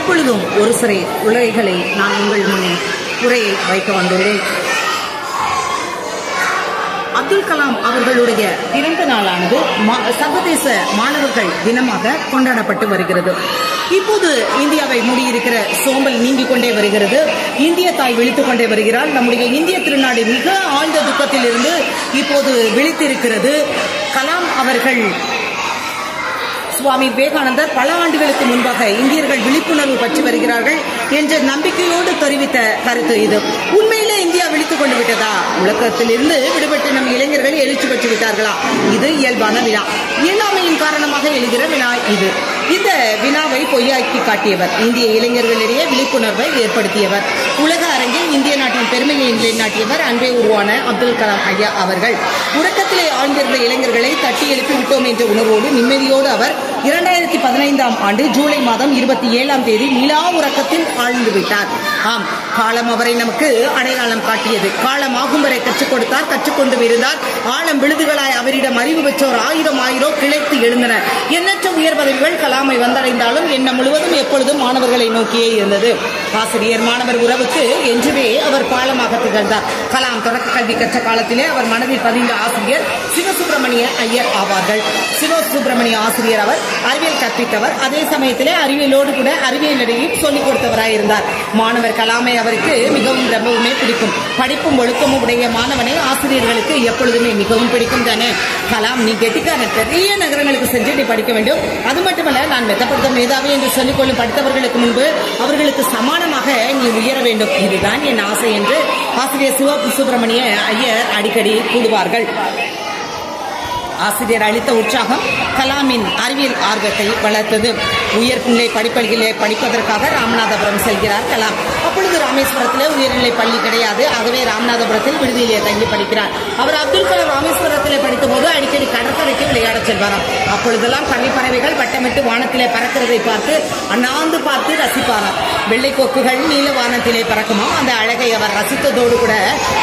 இப்பொழுதும் ஒரு சில உரைகளை நான் உங்கள் முன்னே உரையை வைக்க வந்துள்ளேன். அப்துல் கலாம் அவர்களுடைய பிறந்த நாளானது சர்வதேச மாணவர்கள் தினமாக கொண்டாடப்பட்டு வருகிறது. இப்போது இந்தியாவை மூடியிருக்கிற சோம்பல் நீங்கிக் கொண்டே வருகிறது. இந்திய தாய் விழித்துக் கொண்டே வருகிறார். நம்முடைய இந்திய திருநாடு மிக ஆழ்ந்த துக்கத்தில் இருந்து இப்போது விழித்திருக்கிறது. கலாம் அவர்கள் சுவாமி விவேகானந்தர் பல ஆண்டுகளுக்கு முன்பாக இந்தியர்கள் விழிப்புணர்வு பற்றி வருகிறார்கள் என்ற நம்பிக்கையோடு தெரிவித்த கருத்து இது. உண்மையிலே இந்தியா விழித்துக் கொண்டு விட்டதா? உலகத்தில் இருந்து விடுபட்டு நம் இளைஞர்கள் எழுச்சி பெற்று விட்டார்களா? இது இயல்பான வினா. இயலாமையின் காரணமாக எழுகிற வினா இது. இந்த வினாவை பொய்யாக்கி காட்டியவர், இந்திய இளைஞர்களிடையே விழிப்புணர்வை ஏற்படுத்தியவர், உலக அரங்கில் இந்திய நாட்டின் பெருமையை நிலைநாட்டியவர் அன்பே உருவான அப்துல் கலாம் ஐயா அவர்கள். உறக்கத்திலே ஆழ்ந்திருந்த இளைஞர்களை தட்டி எழுப்பி விட்டோம் என்ற உணர்வோடு நிம்மதியோடு அவர் 2015ஆம் ஆண்டு ஜூலை மாதம் 27ஆம் தேதி நிலா உறக்கத்தில் ஆழ்ந்து விட்டார். ஆம், காலம் அவரை நமக்கு அடையாளம் காட்டியது. காலம் ஆகும் வரை கற்றுக் கொடுத்தார், கற்றுக்கொண்டு இருந்தார். ஆழம் விழுதுகளாய் அவரிடம் அறிவு பெற்றோர் ஆயிரம் கிளைத்து எழுந்தனர். எண்ணற்ற உயர் பதவிகள் கலாமை வந்தடைந்தாலும் எண்ணம் முழுவதும் எப்பொழுதும் மாணவர்களை நோக்கியே இருந்தது. ஆசிரியர் மாணவர் உறவுக்கு என்றுமே அவர் பாலமாக திகழ்ந்தார். கலாம் தொடக்க கல்வி கற்ற காலத்திலே அவர் மனதில் பதிந்த ஆசிரியர் சிவசுப்பிரமணிய ஐயர் ஆவார்கள். சிவசுப்பிரமணிய ஆசிரியர் அவர் அறிவியல் கற்பித்தவர். அதே சமயத்திலே அறிவியலோடு கூட அறிவியலையும் சொல்லிக் கொடுத்தவராயிருந்தார். மாணவர் கலாமை அவருக்கு மிகவும் ரொம்பவுமே பிடிக்கும். படிப்பும் ஒழுக்கமும் உடைய மாணவனை ஆசிரியர்களுக்கு எப்பொழுதுமே மிகவும் பிடிக்கும் தானே. கலாம், நீ கெட்டிக்கான பெரிய நகரங்களுக்கு சென்று நீ படிக்க வேண்டும். அது மட்டுமல்ல, நான் மெத்தப்படுத்த மேதாவி என்று சொல்லிக்கொள்ளும் படித்தவர்களுக்கு முன்பு அவர்களுக்கு சமானமாக நீ உயர வேண்டும். இதுதான் என் ஆசை என்று ஆசிரியர் சிவசுப்பிரமணிய ஐயர் அடிக்கடி கூடுவார்கள். ஆசிரியர் அளித்த உற்சாகம் கலாமின் அறிவியல் ஆர்வத்தை வளர்த்தது. உயர்நிலை படிப்படிகளை படிப்பதற்காக ராமநாதபுரம் செல்கிறார் கலாம். அப்பொழுது ராமேஸ்வரத்தில் உயர்நிலை பள்ளி கிடையாது. ஆகவே ராமநாதபுரத்தில் விடுதியிலே தங்கி படிக்கிறார். அவர் அப்துல் கலாம் ராமேஸ்வரத்திலே படித்த போது அடிக்கடி கடற்கரைக்கு விளையாட செல்வாராம். அப்பொழுதெல்லாம் பள்ளிப்பறவைகள் வட்டமிட்டு வானத்திலே பறக்கிறதை பார்த்து அண்ணாந்து பார்த்து ரசிப்பாராம். வெள்ளை கொக்குகள் நீல வானத்திலே பறக்குமா, அந்த அழகை அவர் ரசித்ததோடு கூட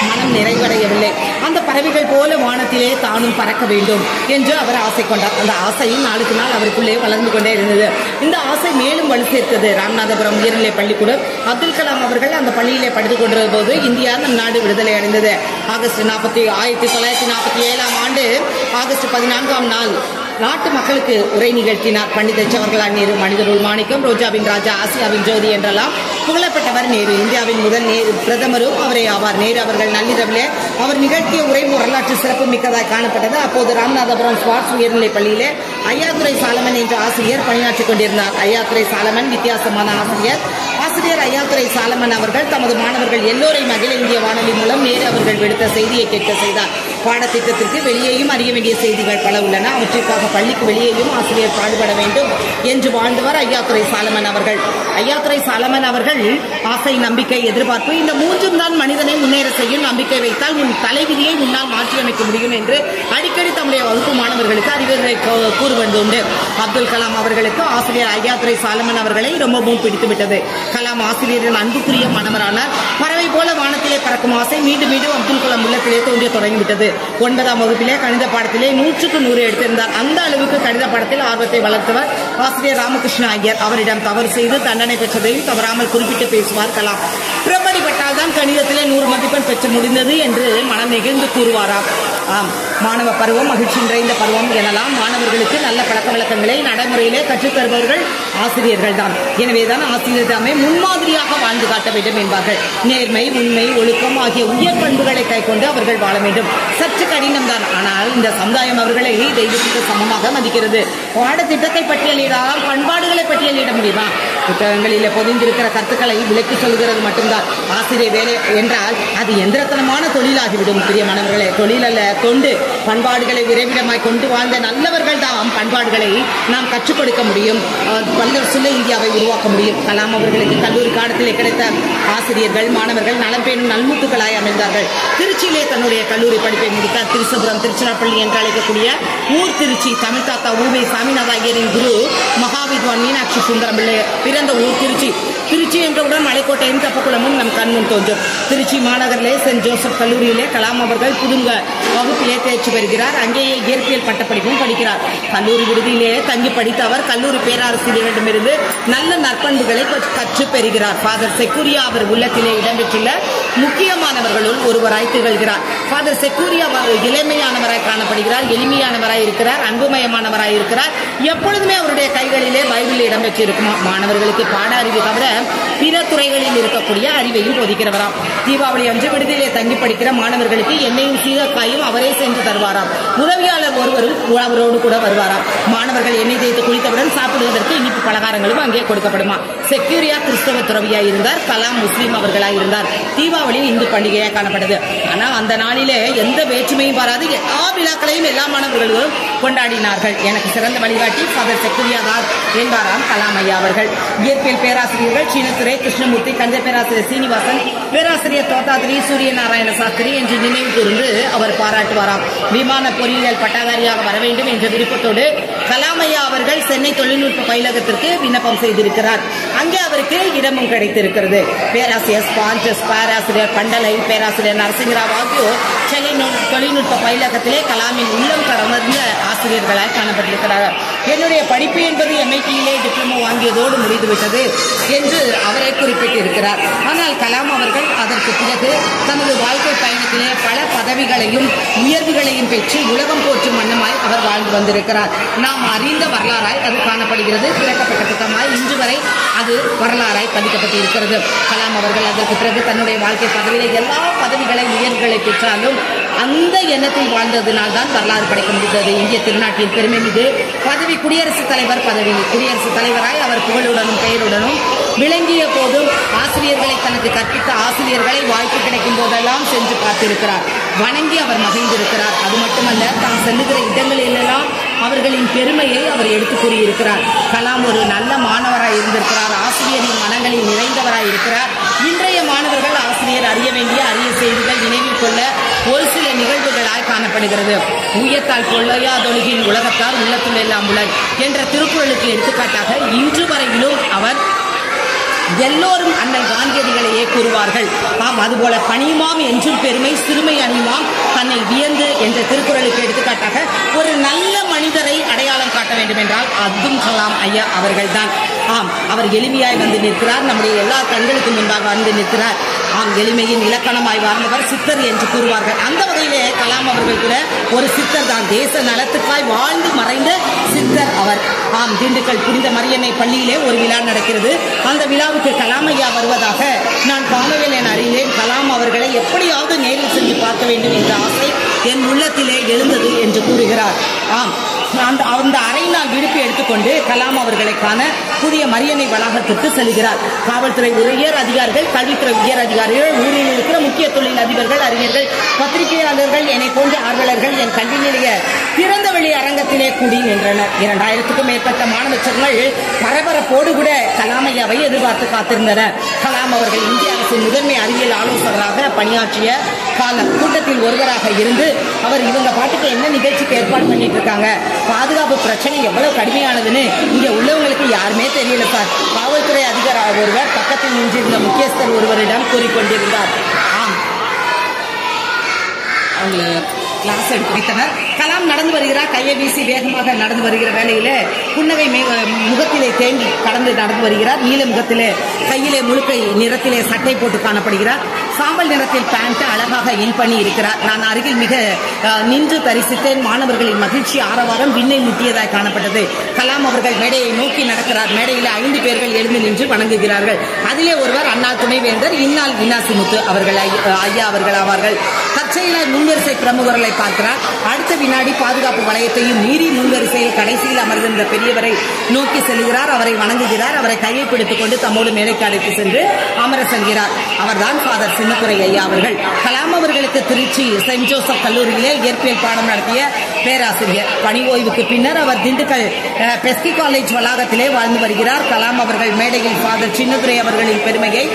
மனம் நிறைவடையவில்லை. அந்த பறவைகள் போல வானத்திலே தானும் பறக்க வேண்டும் என்று அவர் ஆசை கொண்டார். அந்த ஆசையும் நாளுக்கு நாள் அவருக்குள்ளே வளர்ந்து கொண்டே இருந்தது. இந்த ஆசை மேலும் வலு சேர்த்தது. ராமநாதபுரம் உயர்நிலை பள்ளிக்கூடம் அப்துல் கலாம் அவர்கள் அந்த பள்ளியிலே படித்துக் கொண்டிருந்த போது இந்தியா நம் நாடு விடுதலை அடைந்தது. ஆகஸ்ட் 1947ஆம் ஆண்டு ஆகஸ்ட் 14ஆம் நாள் நாட்டு மக்களுக்கு உரை நிகழ்த்தினார். பண்டித ஜவஹர்லால் நேரு, மனிதருள் மாணிக்கம், ரோஜாவின் ராஜா, ஆசியாவின் ஜோதி என்றெல்லாம் புகழப்பட்டவர் நேரு. இந்தியாவின் முதல் பிரதமரும் அவரே ஆவார். நேரு அவர்கள் நள்ளிரவிலே அவர் நிகழ்த்திய உரை வரலாற்று சிறப்பு மிக்கதாய் காணப்பட்டது. அப்போது ராமநாதபுரம் ஸ்வாட்ஸ் உயர்நிலை பள்ளியிலே ஐயாத்துரை சாலமன் என்ற ஆசிரியர் பணியாற்றிக் கொண்டிருந்தார். ஐயாத்துரை சாலமன் வித்தியாசமான ஆசிரியர். ஆசிரியர் ஐயாத்துரை சாலமன் அவர்கள் தமது மாணவர்கள் எல்லோரையும் அகில இந்திய வானொலி மூலம் நேரு அவர்கள் விடுத்த செய்தியை கேட்க செய்தார். பாடத்திட்டத்திற்கு வெளியேயும் அறிய வேண்டிய செய்திகள் பல உள்ளன. அவற்றிற்காக பள்ளிக்கு வெளியேயும் ஆசிரியர் பாடுபட வேண்டும் என்று வாழ்ந்தவர் ஐயாத்துரை சாலமன் அவர்கள். ஐயாத்துரை சாலமன் அவர்கள் ஆசை, நம்பிக்கை, எதிர்பார்ப்பு இந்த மூன்றும் தான் மனிதனை முன்னேற செய்யும். நம்பிக்கை வைத்தால் உன் தலைவிதியை முன்னால் மாற்றியமைக்க முடியும் என்று அடிக்கடி தம்முடைய வகுப்பு மாணவர்களுக்கு அறிவுரை கூறுவதுண்டு. அப்துல் கலாம் அவர்களுக்கு ஆசிரியர் ஐயாத்துரை சாலமன் அவர்களை ரொம்பவும் பிடித்துவிட்டது. கலாம் ஆசிரியரின் அன்புக்குரிய மாணவரானார். பறவை போல வானத்திலே பறக்கும் ஆசை மீண்டும் மீண்டும் அப்துல் கலாம் உள்ளத்திலே தோன்றிய தொடங்கிவிட்டது. 9ஆம் வகுப்பிலே கணித பாடத்திலே 100க்கு 100 எடுத்திருந்தார். அந்த அளவுக்கு கணித பாடத்தில் ஆர்வத்தை வளர்த்தவர் ஆசிரியர் ராமகிருஷ்ண ஐயர். அவரிடம் தவறு செய்து தண்டனை பெற்றதையும் தவறாமல் குறிப்பிட்டு பேசுவார் கலாம். பிரபடிப்பட்டால் தான் கணிதத்திலே 100 மதிப்பெண் பெற்று முடிந்தது என்று மனம் நெகிழ்ந்து கூறுவாராம். ஆம், மாணவ பருவம் மகிழ்ச்சி நிறைந்த பருவம் எனலாம். மாணவர்களுக்கு நல்ல பழக்க வழக்கங்களை நடைமுறையிலே கற்றுத்தருபவர்கள் ஆசிரியர்கள் தான். எனவேதான் ஆசிரியர் தாமே முன்மாதிரியாக வாழ்ந்து காட்ட வேண்டும் என்பார்கள். நேர்மை, உண்மை, ஒழுக்கம் ஆகிய உயர் பண்புகளை கைக்கொண்டு அவர்கள் வாழ வேண்டும். சற்று கடினம் தான், ஆனால் இந்த சமுதாயம் அவர்களை தெய்வத்துக்கு சமமாக மதிக்கிறது. பாடத்திட்டத்தை பட்டியலிடாமல் பண்பாடுகளை பட்டியலிட முடியுமா? புத்தகங்களிலே பொதிந்திருக்கிற கருத்துக்களை விலக்கி சொல்கிறது மட்டும்தான் ஆசிரியர் வேலை என்றால் அது எந்திரத்தனமான தொழிலாகிவிடும். பிரியமானவர்களே, தொழில் அல்ல, தொண்டு. பண்பாடுகளை விரைவிடமாய் கொண்டு வாழ்ந்த நல்லவர்கள் தான் பண்பாடுகளை நாம் கற்றுக் கொடுக்க முடியும். வல்லரசுள்ள இந்தியாவை உருவாக்க முடியும். கலாம் அவர்களுக்கு கல்லூரி காலத்திலே கிடைத்த ஆசிரியர்கள், மாணவர்கள் நலம் பேணும் நல்முத்துக்களாய் அமைந்தார்கள். திருச்சியிலே தன்னுடைய கல்லூரி படிப்பை முடித்தார். திருச்சபுரம், திருச்சிராப்பள்ளி என்று அழைக்கக்கூடிய ஊர் திருச்சி. தமிழ் தாத்தா ஊவே சாமிநாத ஐயரின் குரு மகாவித்வான் மீனாட்சி சுந்தரம் பிள்ளை பிறந்த ஊர் திருச்சி. திருச்சி என்றவுடன் மலைக்கோட்டையும் தப்பக்குளமும் நம் கண்முன் தோன்றும். திருச்சி மாநகரிலே சென்ட் ஜோசப் கல்லூரியிலே கலாம் அவர்கள் புதுங்க வகுப்பிலே தேர்ச்சி பெறுகிறார். அங்கேயே இயற்பியல் பட்டப்படிப்பும் படிக்கிறார். கல்லூரி விடுதியிலேயே தங்கி படித்த அவர் கல்லூரி பேராசிரியரிடமிருந்து நல்ல நற்பண்புகளை கற்று பெறுகிறார். ஃபாதர் செக்கூரியா அவர் உள்ளத்திலே இடம்பெற்றுள்ள முக்கியமானவர்களுள் ஒருவராய் திகழ்கிறார். ஃபாதர் செக்கூரியா இளமையானவராய் காணப்படுகிறார், எளிமையானவராய் இருக்கிறார், அன்புமயமானவராய் இருக்கிறார். எப்பொழுதுமே அவருடைய கைகளிலே பைபிள் இடம்பெற்று இருக்குமா. மாணவர்களுக்கு பாட அறிவு தவிர பிற துறைகளில் இருக்கக்கூடிய அறிவையும் போதிக்கிறவராம். தீபாவளி அன்று விடுதியிலே தங்கி படிக்கிற மாணவர்களுக்கு எண்ணெயும் சீகக்காயும் அவரே சென்று தருவாராம். உதவியாளர் ஒருவரும் அவரோடு கூட வருவாராம். மாணவர்கள் எண்ணெய் தேய்த்து குளித்தவுடன் சாப்பிடுவதற்கு இனிப்பு பலகாரங்களும் அங்கே கொடுக்கப்படுமா. செக்கூரியா கிறிஸ்தவ துறவியாய் இருந்தார், கலாம் முஸ்லீம் அவர்களாய் இருந்தார். தீபாவளி இந்து பண்டிகையாக காணப்படுது. ஆனால் அந்த நாளிலே எந்த வேற்றுமையும் பாராது எல்லா விழாக்களையும் எல்லா மாணவர்களும் கொண்டாடினார்கள். எனக்கு சிறந்த வழிகாட்டி ஃபாதர் செக்கூரியா தான் என்பாராம் கலாம் ஐயா அவர்கள். இயற்பியல் பேராசிரியர்கள் சீனத்துறை கிருஷ்ணமூர்த்தி, கணித பேராசிரியர் சீனிவாசன், பேராசிரியர் தோத்தாதிரி, சூரிய நாராயண சாஸ்திரி என்று நினைவு கூர்ந்து அவர் பாராட்டுவாராம். விமான பொறியியல் பட்டதாரியாக வர வேண்டும் என்ற விருப்பத்தோடு கலாம் ஐயா அவர்கள் சென்னை தொழில்நுட்ப பயிலகத்திற்கு விண்ணப்பம் செய்திருக்கிறார். அங்கே அவருக்கு இடமும் கிடைத்திருக்கிறது. பேராசிரியர் ஸ்பான்சஸ், பேராசிரியர் பண்டலை, பேராசிரியர் நரசிங்கராவ் ஆகியோர் சென்னை தொழில்நுட்ப பயிலகத்திலே கலாமின் உள்ளம் கடந்த ஆசிரியர்களாய் காணப்பட்டிருக்கிறார்கள். என்னுடைய படிப்பு என்பது MIT-யிலே டிப்ளமோ வாங்கியதோடு முடிந்துவிட்டது என்று அவரை குறிப்பிட்டிருக்கிறார். ஆனால் கலாம் அவர்கள் அதற்கு பிறகு தனது வாழ்க்கை பயணத்திலே பல பதவிகளையும் உயர்வுகளையும் பெற்று உலகம் போற்றும் வண்ணமாய் அவர் வாழ்ந்து வந்திருக்கிறார். நாம் அறிந்த வரலாறாய் அது காணப்படுகிறது. திறக்கப்பட்ட புத்தகமாய் இன்று வரை அது வரலாறாய் பதிக்கப்பட்டிருக்கிறது. கலாம் அவர்கள் அதற்கு பிறகு தன்னுடைய வாழ்க்கை பதவியிலே எல்லா பதவிகளை உயர்வுகளை பெற்றாலும் அந்த எண்ணத்தில் வாழ்ந்ததினால்தான் வரலாறு படைக்க முடிந்தது. இந்திய திருநாட்டின் பெருமை மீது பதவி குடியரசுத் தலைவர் பதவி. குடியரசுத் தலைவராய் அவர் புகழுடனும் பெயருடனும் விளங்கிய போதும் ஆசிரியர்களை தனக்கு கற்பித்த ஆசிரியர்களை வாய்ப்பு கிடைக்கும் போதெல்லாம் சென்று பார்த்திருக்கிறார். வணங்கி அவர் மகிழ்ந்திருக்கிறார். அது மட்டுமல்ல, தாம் செல்லுகிற இடங்களிலெல்லாம் அவர்களின் பெருமையை அவர் எடுத்து கூறியிருக்கிறார். கலாம் ஒரு நல்ல மாணவராய் இருந்திருக்கிறார். ஆசிரியரின் மனங்களில் நிறைந்தவராய் இருக்கிறார். இன்றைய மாணவர்கள் ஆசிரியர் அறிய வேண்டிய அரிய செய்திகள் நினைவில் கொள்ள ஒரு சில நிகழ்வுகளாய் காணப்படுகிறது. உயர்த்தால் கொள்ளையாதொழுகின் உலகத்தார் உள்ளத்துள் எல்லாம் உலர் என்ற திருக்குறளுக்கு எடுத்துக்காட்டாக இன்று வரையிலும் அவர் எல்லோரும் அண்ணல் காந்தியடிகளையே கூறுவார்கள். அதுபோல பணியுமாம் என்றும் பெருமை சிறுமை அணியுமாம் தன்னை வியந்து என்ற திருக்குறளுக்கு எடுத்துக்காட்டாக ஒரு நல்ல மனிதரை அடையாளம் காட்ட வேண்டும் என்றால் அப்துல் கலாம் ஐயா அவர்கள்தான். ஆம், அவர் எளிமையாய் வந்து நிற்கிறார். நம்முடைய எல்லா கண்களுக்கு முன்பாக வந்து நிற்கிறார். ஆம், எளிமையின் இலக்கணமாய் வாழ்ந்தவர் சித்தர் என்று கூறுவார்கள். அந்த வகையிலே கலாம் அவர்கள் கூட ஒரு சித்தர் தான். தேச நலத்துக்காய் வாழ்ந்து மறைந்த சித்தர் அவர். ஆம், திண்டுக்கல் புனித மரியன்னை பள்ளியிலே ஒரு விழா நடக்கிறது. அந்த விழாவுக்கு கலாம் ஐயா வருவதாக நான் காணவில்லை என அறிந்தேன். கலாம் அவர்களை எப்படியாவது நேரில் சென்று பார்க்க வேண்டும் என்ற ஆசை என் உள்ளத்திலே எழுந்தது என்று கூறுகிறார். ஆம், அந்த அரை நாள் விடுப்பு எடுத்துக்கொண்டு கலாம் அவர்களை காண புதிய மரியன்னை வளாகத்திற்கு செல்கிறார். காவல்துறை உயர் அதிகாரிகள், கல்வித்துறை உயர் அதிகாரிகள், ஊரில் இருக்கிற முக்கிய தொழில் அதிபர்கள், அறிஞர்கள், பத்திரிகையாளர்கள், என்னை போன்ற ஆர்வலர்கள் என் கல்வி நிலைய திறந்தவெளி அரங்கத்திலே கூடி நின்றனர். 2000க்கும் மேற்பட்ட மாணவர்கள் பரபரப்போடு கூட கலாம் ஐயாவை எதிர்பார்த்து காத்திருந்தனர். கலாம் அவர்கள் இந்திய அரசின் முதன்மை அறிவியல் ஆலோசகராக பணியாற்றிய காலம். கூட்டத்தில் ஒருவராக இருந்து அவர் இவங்க பாட்டுக்கு என்ன நிகழ்ச்சிக்கு ஏற்பாடு பண்ணிட்டு இருக்காங்க, பாதுகாப்பு பிரச்சனை எவ்வளவு கடுமையானதுன்னு இங்க உள்ளவங்களுக்கு யாருமே தெரியல சார். காவல்துறை அதிகாரி ஒருவர் பக்கத்தில் நின்றிருந்த முக்கியஸ்தர் ஒருவரிடம் கூறிக்கொண்டிருந்தார். ஆம், அவங்க கிளாஸ் எடுத்து வைத்தனர். கலாம் நடந்து வருகிறார். கையை வீசி வேகமாக நடந்து வருகிற வேளையில புன்னகை முகத்திலே தேங்கி கடந்து நடந்து வருகிறார். நீல முகத்திலே கையிலே முழுக்கை நிறத்திலே சட்டை போட்டு காணப்படுகிறார். சாம்பல் நிறத்தில் பேண்ட் அழகாக இன் பண்ணி இருக்கிறார். நான் அருகில் மிக நின்று தரிசித்தேன். மாணவர்களின் மகிழ்ச்சி ஆரவாரம் விண்ணை முட்டியதாய் காணப்பட்டது. கலாம் அவர்கள் மேடையை நோக்கி நடக்கிறார். மேடையில் 5 பேர்கள் எழுந்து நின்று வணங்குகிறார்கள். அதிலே ஒருவர் அண்ணா துணைவேந்தர் இந்நாள் வினாசிமுத்து அவர்கள் ஐயா அவர்கள் ஆவார்கள். தற்செயலாய் முன்வரிசை பிரமுகர்களை பார்க்கிறார். அடுத்த வினாடி பாதுகாப்பு வளையத்தையும் மீறி முன்வரிசையில் கடைசியில் அமர்ந்திருந்த பெரியவரை நோக்கி செல்கிறார். அவரை வணங்குகிறார். அவரை கையை பிடித்துக் கொண்டு தம்மோடு மேடைக்கு அழைத்து சென்று அமர செல்கிறார். அவர்தான் ஃபாதர் சின்னத்துரை ஐயா அவர்கள். கலாம் அவர்களுக்கு திருச்சி செயின்ட் ஜோசப் கல்லூரியிலே இயற்பியல் பாடம் நடத்திய பேராசிரியர். பணி ஓய்வுக்கு பின்னர் அவர் திண்டுக்கல் பெஸ்கி காலேஜ் வளாகத்திலே வாழ்ந்து வருகிறார். கலாம் அவர்கள் மேடையில் ஃபாதர் சின்னத்துரை அவர்களின் பெருமையை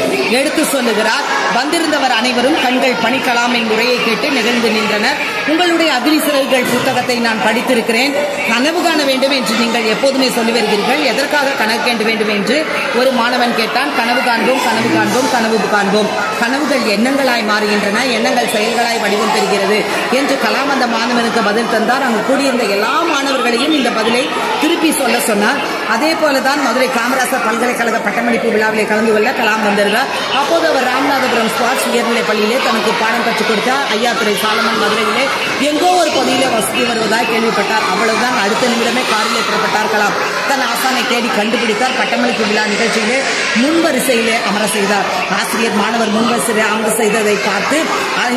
எடுத்து சொல்லுகிறார். வந்திருந்தவர் அனைவரும் கண்கள் பணிக்கலாமின் உரையை கேட்டு நிகழ்ந்து நின்றனர். உங்களுடைய அக்னி சிறகுகள் புத்தகத்தை நான் படித்திருக்கிறேன். கனவு காண வேண்டும் என்று நீங்கள் எப்போதுமே சொல்லி வருகிறீர்கள். எதற்காக கனவு காண வேண்டும் என்று ஒரு மாணவன் கேட்டான். கனவு காண்போம், கனவு காண்போம், கனவு காண்போம். கனவுகள் எண்ணங்களாய் மாறுகின்றன, எண்ணங்கள் செயல்களாய் வடிவம் பெறுகிறது என்று கலாம் அந்த மாணவனுக்கு பதில் தந்தார். அங்கு கூடியிருந்த எல்லா மாணவர்களையும் இந்த பதிலை திருப்பி சொல்ல சொன்னார். அதே போலதான் மதுரை காமராசர் பல்கலைக்கழக பட்டமளிப்பு விழாவிலே கலந்து கொள்ள கலாம் வந்திருந்தார். அப்போது அவர் ராமநாதபுரம் ஸ்குவாட்ஸ் உயர்நிலைப் பள்ளியிலே தனக்கு பாடம் கற்றுக் கொடுத்தார். ஐயாத்துறை சாலமன் மதுரையிலே எங்கோ ஒரு பகுதியிலே வசதி வருவதாய் கேள்விப்பட்டார். அவ்வளவுதான், அடுத்த நிமிடமே காரிலே புறப்பட்டார் கலாம். தன் ஆசானை தேடி கண்டுபிடித்தார். பட்டமளிப்பு விழா நிகழ்ச்சியிலே முன்வரிசையிலே அமர செய்தார். ஆசிரியர் மாணவர் முன்வரிசையிலே அமர செய்ததை பார்த்து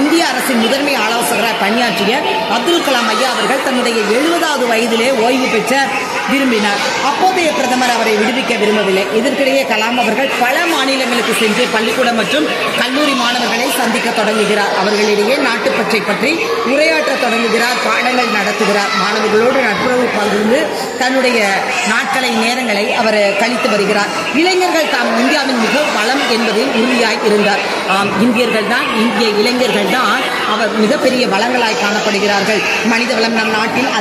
இந்திய அரசின் முதன்மை ஆலோசகராக பணியாற்றிய அப்துல் கலாம் ஐயா அவர்கள் தன்னுடைய 70வது வயதிலே ஓய்வு பெற்ற விரும்பினார். அப்போதைய பிரதமர் அவரை விடுவிக்க விரும்பவில்லை. இதற்கிடையே கலாம் அவர்கள் பல மாநிலங்களுக்கு சென்று பள்ளிக்கூடம் மற்றும் கல்லூரி மாணவர்களை சந்திக்க தொடங்குகிறார். அவர்களிடையே நாட்டுப்பற்றை பற்றி உரையாற்ற தொடங்குகிறார். பாடங்கள் நடத்துகிறார். மாணவர்களோடு நட்புறவு பகிர்ந்து தன்னுடைய நாட்களை நேரங்களை அவர் கழித்து வருகிறார். இளைஞர்கள் தாம் இந்தியாவின் மிக வளம் என்பதில் உறுதியாய் இருந்தார். இந்தியர்கள் தான், இந்திய இளைஞர்கள் தான் அவர் மிகப்பெரிய வளங்களாய் காணப்படுகிறார்கள். மனித வளம் நம் நாட்டில்